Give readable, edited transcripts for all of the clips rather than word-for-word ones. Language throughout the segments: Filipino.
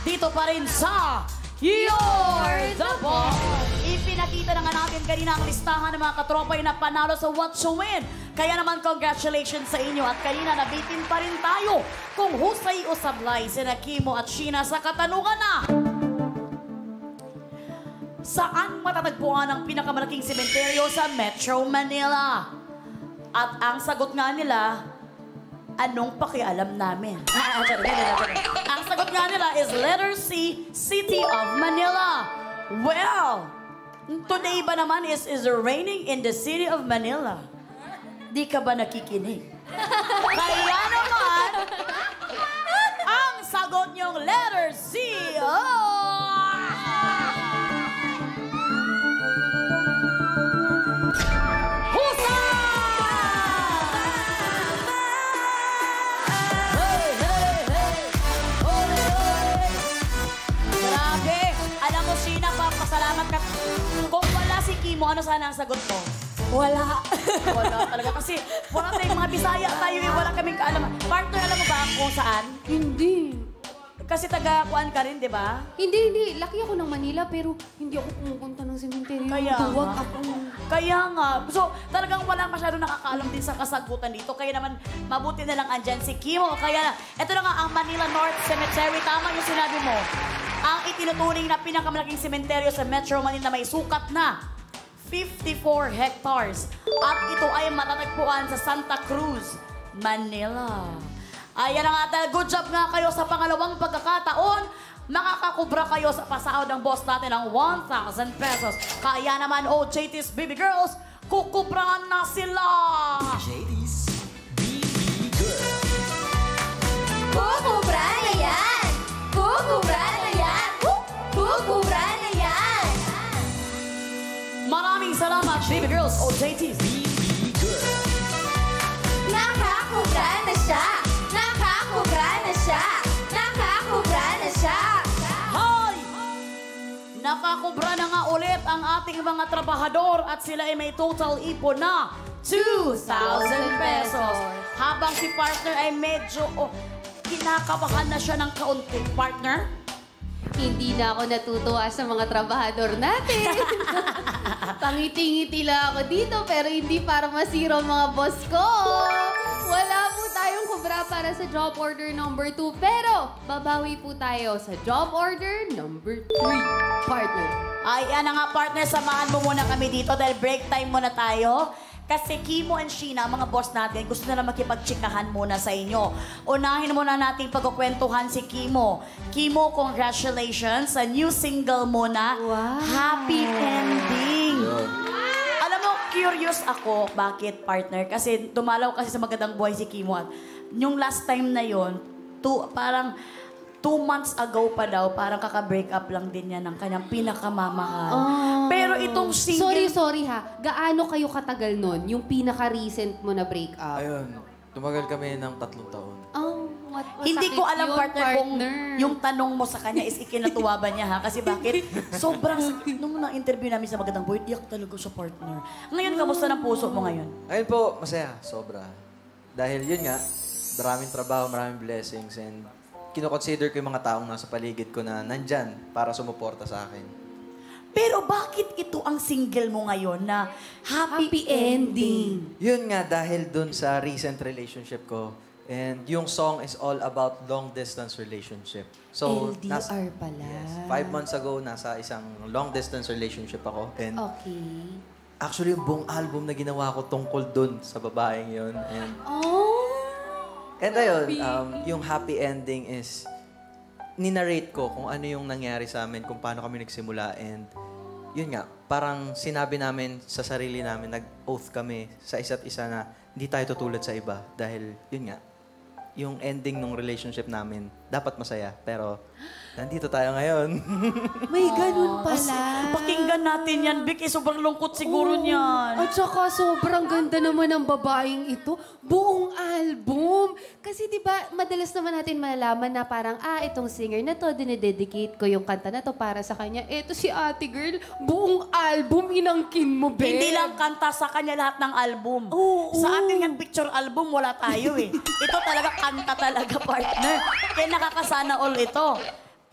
dito pa rin sa You're the Boss. Ipinakita na nga natin kanina ang listahan ng mga katropay na panalo sa What to Win. Kaya naman congratulations sa inyo at kanina nabitin pa rin tayo kung husay o sablay sina Kimo at Sheena sa katanungan na saan matatagpuan ang pinakamalaking sementeryo sa Metro Manila? At ang sagot nga nila, anong pakialam namin? Ang sagot nga nila is letter C, City of Manila. Well, today ba naman is raining in the City of Manila? Di ka ba nakikinig? Kaya naman, ang sagot niyong letter C, salamat ka. Kung wala si Kimo, ano sana ang sagot mo? Wala. Wala talaga. Kasi wala tayong mga Bisaya tayo eh. Wala kaming kaalaman. Partner, alam mo ba kung saan? Hindi. Kasi taga-kuan ka rin, di ba? Hindi. Laki ako ng Manila, pero hindi ako pumupunta ng sementeryo. Kaya Duwag nga. ako. Kaya nga. So, talagang wala masyado nakakaalam din sa kasagutan dito. Kaya naman, mabuti na lang andyan si Kimo. Kaya, eto na nga ang Manila North Cemetery. Tama yung sinabi mo. Ang itinuturing na pinakamalaking sementeryo sa Metro Manila may sukat na 54 hectares. At ito ay matatagpuan sa Santa Cruz, Manila. Ayan nga, good job nga kayo sa pangalawang pagkakataon. Makakakubra kayo sa pasahod ng boss natin ng 1,000 pesos. Kaya naman, JT's Baby Girls, kukubrahan na sila! JT's Baby Girl. Kukubra na yan! Kukubra na yan! Kukubra na yan! Maraming salamat, Baby Girls, JT's Baby Girl. Nakakubra na siya! Nakakubra na siya! Nakakubra na siya! Hoy! Nakakubra na nga ulit ang ating mga trabahador at sila ay may total ipon na 2,000 pesos. Habang si partner ay medyo kinakabahan na siya ng kaunti. Partner? Hindi na ako natutuwa sa mga trabahador natin. Pangiti-ngiti lang ako dito, pero hindi para masiro ang mga boss ko. Wala po tayong kubra para sa job order number 2, pero babawi po tayo sa job order number 3, partner. Ay, yan nga partner, samahan mo muna kami dito dahil break time muna tayo. Kasi Kimo and Sheena, mga boss natin, gusto na lang makipagtsikahan muna sa inyo. Unahin muna natin pagkukwentuhan si Kimo. Kimo, congratulations sa new single mo na, Happy Ending. Alam mo, curious ako, bakit partner? Kasi dumalaw kasi sa Magandang Buhay si Kimo. At yung last time na yon, parang 2 months ago pa daw, parang kaka-break up lang din yan ng kanyang pinakamamahal. Pero itong single... Sorry ha. Gaano kayo katagal nun? Yung pinaka-recent mo na break up? Ayun, tumagal kami ng 3 taon. Hindi ko alam, yun, partner, kung yung tanong mo sa kanya is ikinatuwa ba niya, ha? Kasi bakit? Sobrang sakit. Nung na-interview namin sa Magandang Buhay, iyak talaga sa partner. Ngayon, kamusta ng puso mo ngayon? Ayun po, masaya, sobra. Dahil yun nga, maraming trabaho, maraming blessings, and kino-consider ko yung mga taong nasa paligid ko na nandyan para sumuporta sa akin. Pero bakit ito ang single mo ngayon na Happy Ending? Yun nga, dahil dun sa recent relationship ko. And yung song is all about long-distance relationship. So, LDR pala. Yes. 5 months ago, nasa isang long-distance relationship ako. And actually, yung buong album na ginawa ko tungkol dun sa babaeng yun. And ayun, yung happy ending is, ninarrate ko kung ano yung nangyari sa amin, kung paano kami nagsimula. And yun nga, parang sinabi namin sa sarili namin, nag-oath kami sa isa't isa na hindi tayo tutulad sa iba. Dahil yun nga, yung ending ng relationship namin, dapat masaya. Pero nandito tayo ngayon. May ganun pala. Pakinggan natin yan, Vic. Sobrang lungkot siguro niyan. At saka sobrang ganda naman ng babaeng ito. Buong album. Kasi di ba madalas naman natin malalaman na parang, itong singer na to, dinededicate ko yung kanta na to para sa kanya. Eto si ate girl, buong album inangkin mo, be. Hindi lang kanta sa kanya lahat ng album. Sa atin yung picture album, wala tayo eh. Ito talaga kanta talaga, partner. Kaya nakakasana all ito.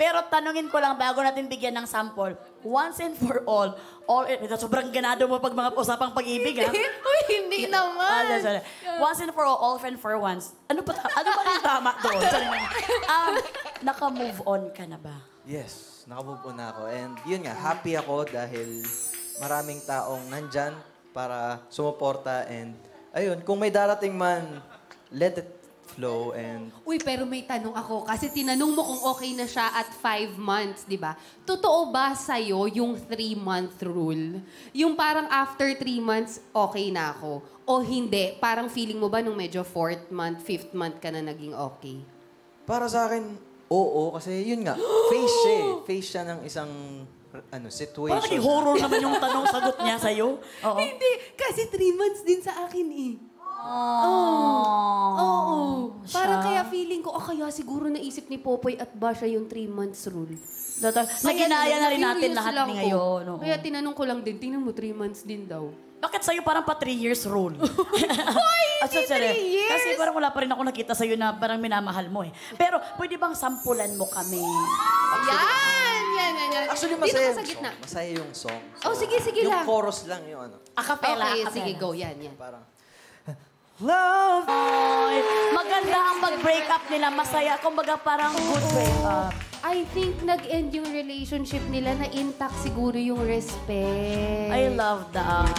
Pero tanungin ko lang bago natin bigyan ng sample. Once and for all sobrang ganado mo pag mga usapang pag-ibig, ha? Uy, hindi naman. Sorry. Once and for all friend for once. Ano ba yung tama doon? Sorry. Naka-move on ka na ba? Yes, nakamove on na ako. And yun nga, happy ako dahil maraming taong nandyan para sumuporta. And ayun, kung may darating man, let it flow and Uy, pero may tanong ako. Kasi tinanong mo kung okay na siya at 5 months, di ba? Totoo ba sa'yo yung 3-month rule? Yung parang after 3 months, okay na ako? O hindi? Parang feeling mo ba nung medyo 4th month, 5th month ka na naging okay? para sa akin, oo. Kasi yun nga, face siya eh. Face siya ng isang situation. Parang naging horror naman yung tanong-sagot niya sa'yo. Oo. Hindi, kasi 3 months din sa akin eh. Oh. Oo. Parang Siya. kaya feeling ko, kaya siguro naisip ni Popoy at Basha yung 3 months rule. Naginaya na rin natin curious lahat lang ni ko. ngayon. oo. Kaya tinanong ko lang din, tingnan mo 3 months din daw. Bakit sa'yo parang pa 3 years rule? Hoy, hindi 3 years! Kasi parang wala pa rin ako nakita sa'yo na parang minamahal mo eh. Pero pwede bang sampulan mo kami? Yan. Actually, Dito masaya ka sa yung gitna. song. Masaya yung song. Oh, sige yung lang. Yung chorus lang yung Acapella. Okay, acapella. sige, go. Yan. Parang, Love! Oy, maganda ang mag-break up nila. Masaya. Kumbaga parang good break up. I think nag-end yung relationship nila na intact siguro yung respect. I love that.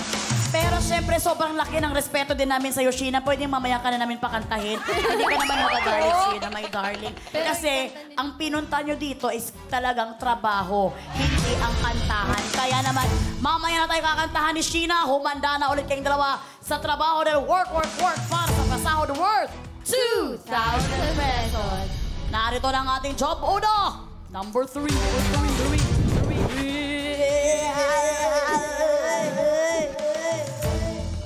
Pero syempre, sobrang laki ng respeto din namin sa'yo, Sheena. Pwede mamaya ka na namin pakantahin. Hindi ka naman magagalit, Sheena, my darling. Kasi ang pinunta nyo dito is talagang trabaho, hindi ang kantahan. Kaya naman, mamaya na tayo kakantahan ni Sheena. Humanda na ulit kayong dalawa sa trabaho dahil work para sa pasahod worth 2,000 pesos. Narito na ang ating job order. Number 3.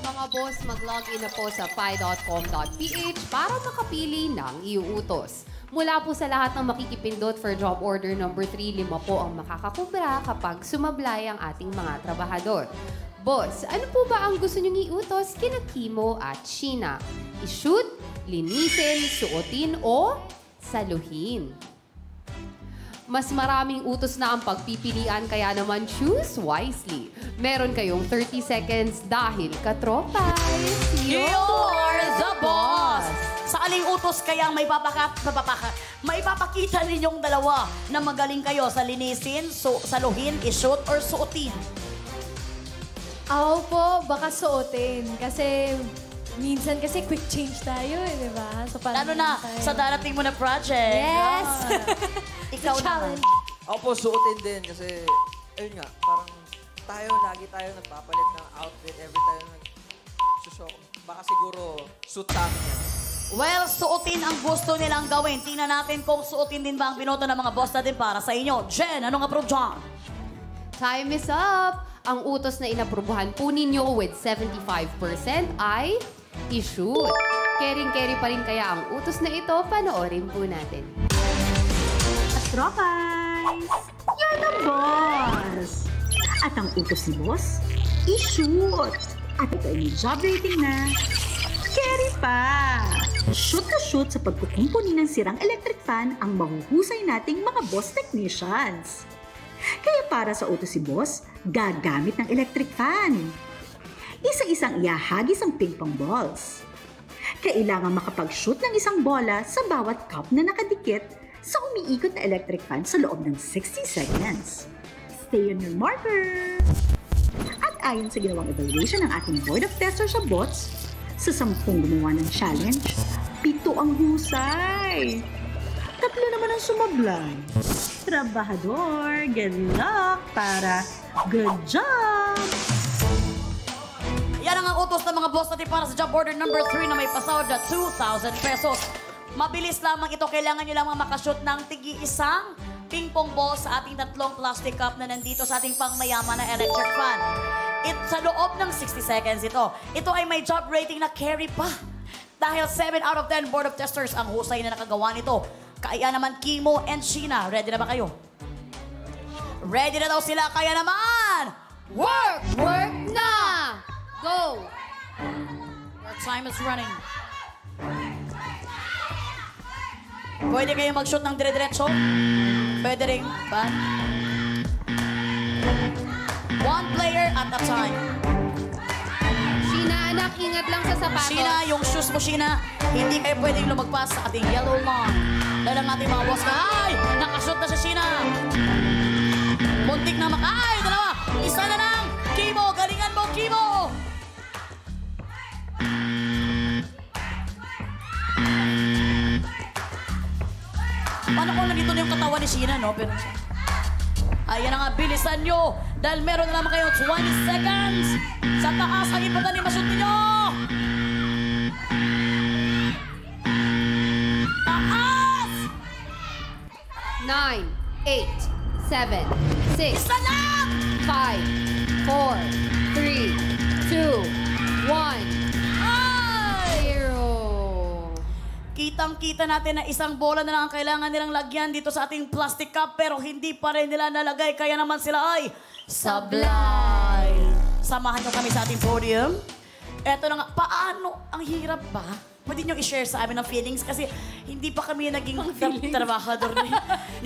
Mga boss, mag-login na po sa pi.com.ph para makapili ng iuutos. Mula po sa lahat ng makikipindot for job order number 3, 5 po ang makakakubra kapag sumablay ang ating mga trabahador. Boss, ano po ba ang gusto niyong iutos kina Kimo at Sheena? I-shoot, linisin, suotin o saluhin? Mas maraming utos na ang pagpipilian kaya naman choose wisely. Meron kayong 30 seconds dahil katropay. You're the boss! Sa aling utos kaya may papakita ninyong dalawa na magaling kayo sa linisin, saluhin, i-shoot, or suotin. Ako po, baka suotin. Kasi minsan kasi quick change tayo eh, di ba? So, parang Lalo na sa darating mo na project. Yes! Ikaw naman. ako po suotin din kasi, ayun nga, parang lagi tayo nagpapalit ng outfit every time nag-show. Baka siguro suit namin yan. Well, suotin ang gusto nilang gawin. Tingnan natin kung suotin din ba ang binoto ng mga boss natin para sa inyo. Jen, anong approve dyan? Time is up! Ang utos na inaprubuhan po ninyo with 75% ay i-shoot. Caring-carry pa rin kaya ang utos na ito, panoorin po natin. Tropais! You're the boss! At ang utos ni boss, i-shoot! At ito ay may job rating na carry pa! Shoot na shoot sa pagkukumpuni ng sirang electric fan ang mahuhusay nating mga boss technicians. Kaya para sa utos si boss, gagamit ng electric fan. Isa-isang iahagis ang ping-pong balls. Kailangan makapag-shoot ng isang bola sa bawat cup na nakadikit sa umiikot na electric fan sa loob ng 60 seconds. Stay on your marker! At ayon sa ginawang evaluation ng ating Board of Testers sa bots, sa 10 gumawa ng challenge, 7 ang husay. 3 naman ang sumablay. Trabahador, good luck para good job! Yan ang utos ng mga boss natin para sa job order number 3 na may pasahod na 2,000 pesos. Mabilis lamang ito. Kailangan nyo lamang makashoot ng tigi-isang ping-pong ball sa ating 3 plastic cup na nandito sa ating pangmayaman na electric fan. Sa loob ng 60 seconds ito. Ito ay may job rating na carry pa. Dahil 7 out of 10 Board of Testers ang husay na nakagawa nito. Kaya naman Kimo and Sheena, ready na ba kayo? Ready na daw sila, kaya naman! Work! Work na! Go! Your time is running. Pwede kayo mag-shoot ng dire-diretso? Pwede rin ba? One player at a time. Sheena, anak, ingat lang sa sapatos. Sheena, yung shoes mo, Sheena, hindi kayo pwedeng lumagpas sa ating yellow line. Dahil ang ating mga boss na, ay! Nakashoot na si Sheena! Muntik na ay! Dalawa! Isa na lang! Kimo! Galingan mo, Kimo! Paano kung nandito na yung katawan ni Sheena, no? Pero, ayan na nga, bilisan nyo! Dahil meron na naman kayo 20 seconds! Sa taas, ang importante mashoot ninyo! Taas! 9, 8, 7, 6, Isa lang! 5, 4, 3, 2, 1, Ay! 0. Kitang-kita natin na isang bola na lang ang kailangan nilang lagyan dito sa ating plastic cup pero hindi pa rin nila nalagay kaya naman sila ay sablay. Samahan nyo kami sa ating podium. Eto na nga, paano? Ang hirap ba? Pwede nyo i-share sa amin ang feelings kasi hindi pa kami naging trabahador ni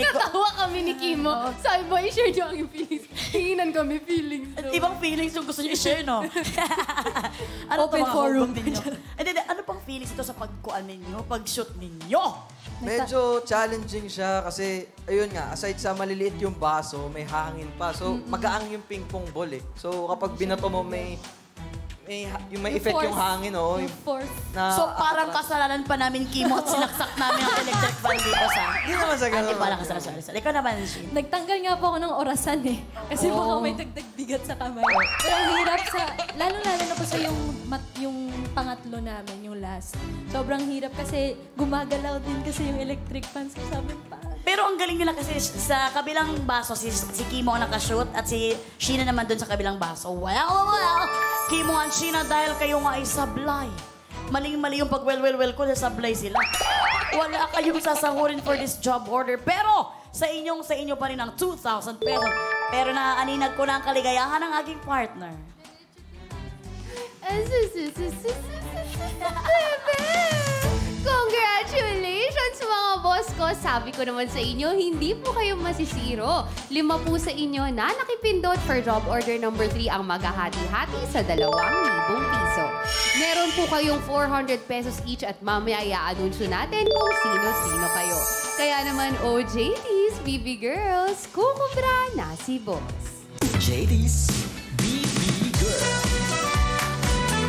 Natawa kami ni Kimo. Sabi mo, i-share niyo ang feelings. Hinginan kami feelings. At ibang feelings yung gusto nyo i-share, no? Ano Open to, mga forum. hugot ninyo? Hindi, ano pang feelings ito sa pagkuan ninyo, pag-shoot ninyo? Medyo challenging siya kasi, ayun nga, aside sa maliliit yung baso, may hangin pa. So, magaang yung ping pong ball eh. So, kapag binato mo, may effect yung hangin, oh. Yung force. Na, So parang kasalanan pa namin, Kimo, at sinaksak namin ang electric fan dito sa... Hindi naman sa ganun. Hindi pala kasalanan. Ikaw naman, Shin. Nagtanggal nga po ako ng orasan eh. Kasi baka may dagdag bigat sa kamay. Pero ang hirap sa, lalo-lalo na po sa yung pangatlo namin, yung last. Sobrang hirap kasi gumagalaw din kasi yung electric fan. So sabi pa, Pero ang galing nila kasi sa kabilang baso, si Kimo ang nakashoot at si Sheena naman dun sa kabilang baso. Well, Kimo and Sheena dahil kayo nga ay sablay. Maling-mali yung pag-well ko dahil sablay sila. Wala kayong sasahurin for this job order. Pero sa inyo pa rin ang 2,000 pesos. Pero naaaninag ko na ang kaligayahan ng aking partner. Congratulations mga boss ko! Sabi ko naman sa inyo, hindi po kayo masisiro. 5 po sa inyo na nakipindot for job order number 3 ang maghahati-hati sa 2,000 piso. Meron po kayong 400 pesos each at mamaya i-anunsyo natin kung sino-sino kayo. Kaya naman, OJTs, BB Girls, kukubra na si boss. JD's BB Girl.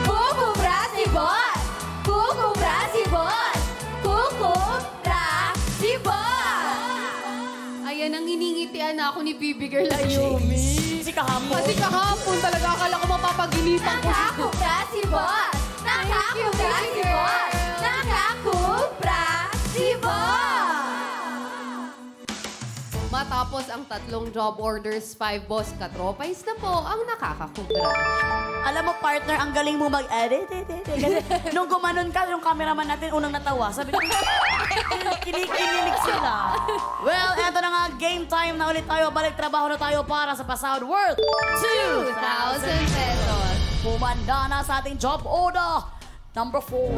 Kukubra si boss! Kukubra si boss! Kukubra si boss! Ayan ang iningitian na ako ni BB Girl Ayumi. Si kahapon. Kasi kahapon talaga akala ko mapapaginipan ko. Nakakubra si boss! Nakakubra si boss! Nakakubra si boss! Matapos ang 3 job orders, 5 boss katropais na po ang nakakakubra. Alam mo, partner, ang galing mo mag-edit. Kasi nung gumanon ka, yung cameraman natin unang natawa. Sabi ko, kinikilig sila. Well, eto na nga, game time na ulit tayo. Balik trabaho na tayo para sa pasahod worth 2,000 pesos. Pumanda na sa ating job order. Number 4.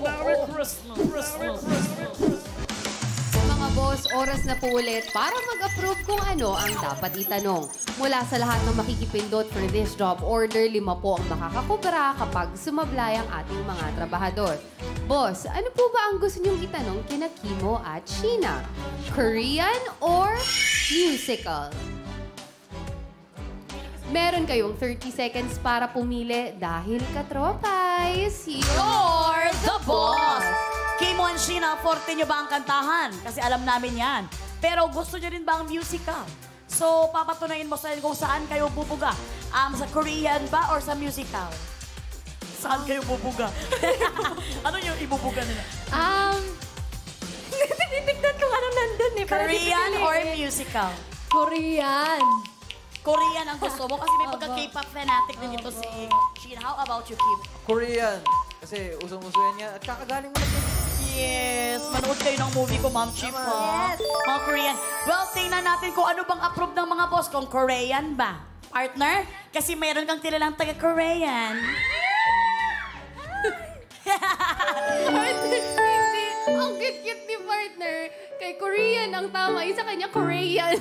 Merry Christmas. Mga boss, oras na po ulit para mag-approve kung ano ang dapat itanong. Mula sa lahat ng makikipindot for this job order, 5 po ang makakakubra kapag sumablay ang ating mga trabahador. Boss, ano po ba ang gusto niyong itanong kina Kimo at Sheena? Korean or musical? Meron kayong 30 seconds para pumili dahil katropais, You're the boss! Kimo and Sheena, forte nyo ba ang kantahan? Kasi alam namin yan. Pero gusto nyo rin ba ang musical? So, papatunayin mo sa kung saan kayo bubuga. Sa Korean ba or sa musical? Saan kayo bubuga? Ano yung ibubuga nila? Tinitignan ko anong nandun eh. pero di ko Korean pili or eh. musical? Korean. Korean ang gusto mo kasi may pagka-K-pop fanatic din ito si Sheena. How about you, Kim? Korean. Kasi usong-uso yan niya. At kakagaling mo na Yes! Manood kayo ng movie ko, Ma'am Chief. Yes. Mga Korean. Well, tingnan natin kung ano bang approve ng mga boss. Kung Korean ba? Partner? Kasi mayroon kang tilalang taga-Korean. Hindi. Ang cute-cute ni partner. Kay Korean ang tama. Yung sa kanya, Korean.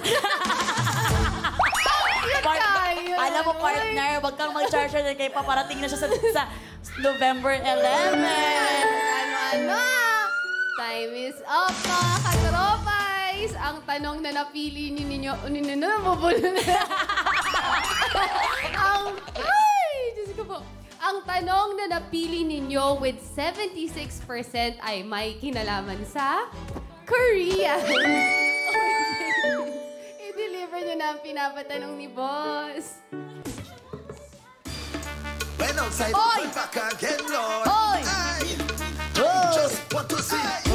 Alam mo, partner, wag kang mag-charge na kay paparating na siya sa November 11. Ano? Time is up, mga katropais! Ang tanong na napili ninyo... Diyos ko po. Ang tanong na napili ninyo with 76% ay may kinalaman sa Korea. I-deliver nyo na ang pinapatanong ni Boss. When outside, Oy! we're back again, Lord. Oy! Aye. Just want to see.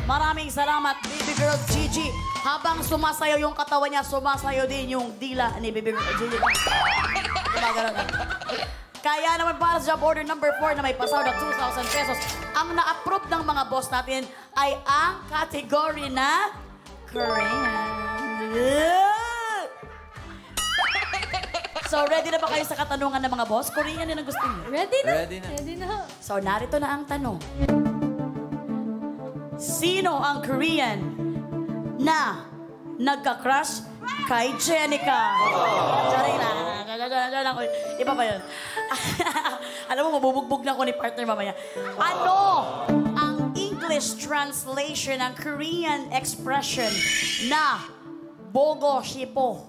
Maraming salamat, Baby Girl Gigi. Habang sumasayaw yung katawan niya, sumasayaw din yung dila ni Baby Girl Gigi. Gumagano na. Kaya naman para sa job order number 4 na may pasaw na 2,000 pesos, ang na-approve ng mga boss natin ay ang category na Korean. So, ready na ba kayo sa katanungan ng mga boss? Korean din ang gusto niyo. Ready na? Ready na. Ready na. So, narito na ang tanong. Sino ang Korean na nagka-crush kay Jenica? Sorry lang. Iba pa yun. Alam mo, mabubugbog na ako ni partner mamaya. Ano ang English translation ng Korean expression na bogo shipo?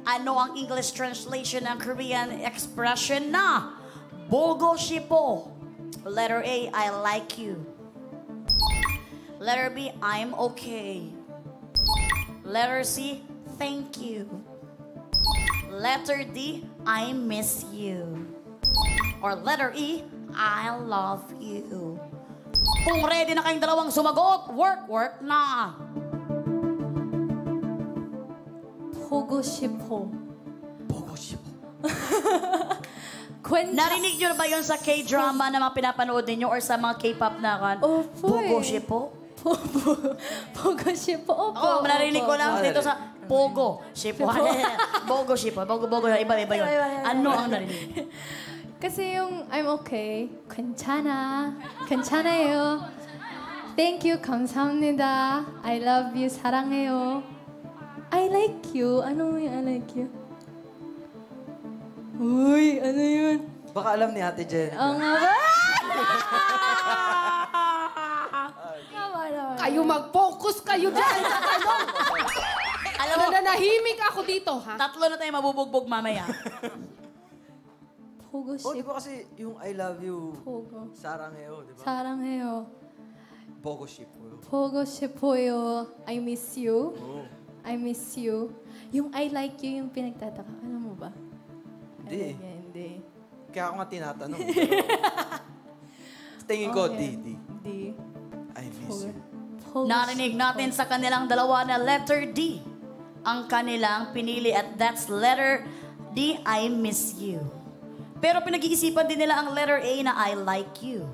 Ano ang English translation ng Korean expression na bogo shipo? Letter A, I like you. Letter B, I'm okay. Letter C, thank you. Letter D, I miss you. Or letter E, I love you. Kung ready na kayong dalawang sumagot, work na. 보고 싶어. Bogo sipo. Narinig nyo na ba yun sa K-drama na mga pinapanood ninyo or sa mga K-pop na kan? Opo Bogo eh. shipo? 보고 싶어. 오빠. Ako, narinig ko lang Opo. dito sa Pogo shipo. Bogo shipo. Bogo, iba yun. Ano ang narinig? kasi yung I'm okay. 괜찮아. 괜찮아요. Thank you. 감사합니다. I love you. 사랑해요. I like you. Ano yung I like you? Uy, ano yun? Baka alam ni Ate Jen. Oo nga ba? Naman. Kayo mag-focus kayo dyan sa tanong. Alam mo, Nananahimik ako dito, ha? tatlo na tayo mabubugbog mamaya. 보고 Oh, di 싶어. ba kasi yung I love you, 보고. sarangeo, di ba? 사랑해요. Bogo sipo. 보고 싶어요. I miss you. Oh. I miss you. Yung I like you yung pinagtataka. Ano mo ba? Hindi. Hindi. Kaya ako nga tinatanong. Tingin ko, Okay. di. I miss you. 보고 Narinig natin sa kanilang dalawa na letter D ang kanilang pinili at that's letter D, I miss you. Pero pinag-iisipan din nila ang letter A na I like you.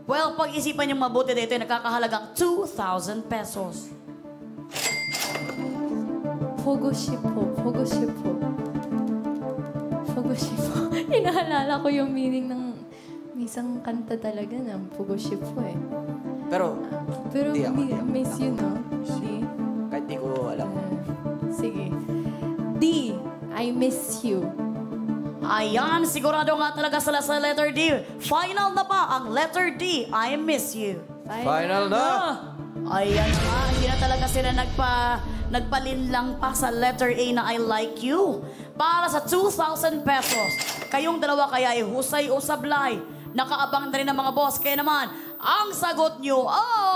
Well, pag-isipan yung mabuti dito ay nakakahalagang 2,000 pesos. 보고 싶어. 보고 싶어. 보고 싶어. Inaalala ko yung meaning ng isang kanta talaga na 보고 싶어 eh. Pero, Pero Di ako, di ako. miss you, no? Di. kahit di ko alam. Sige. D, I miss you. Ayan, sigurado nga talaga sila sa letter D. Final na ba ang letter D, I miss you? Final na! Ayan na nga, hindi na talaga sila nagpalinlang pa sa letter A na I like you. Para sa 2,000 pesos, kayong dalawa kaya ay husay o sablay. Nakaabang na rin ang mga boss. Kaya naman, ang sagot nyo ay...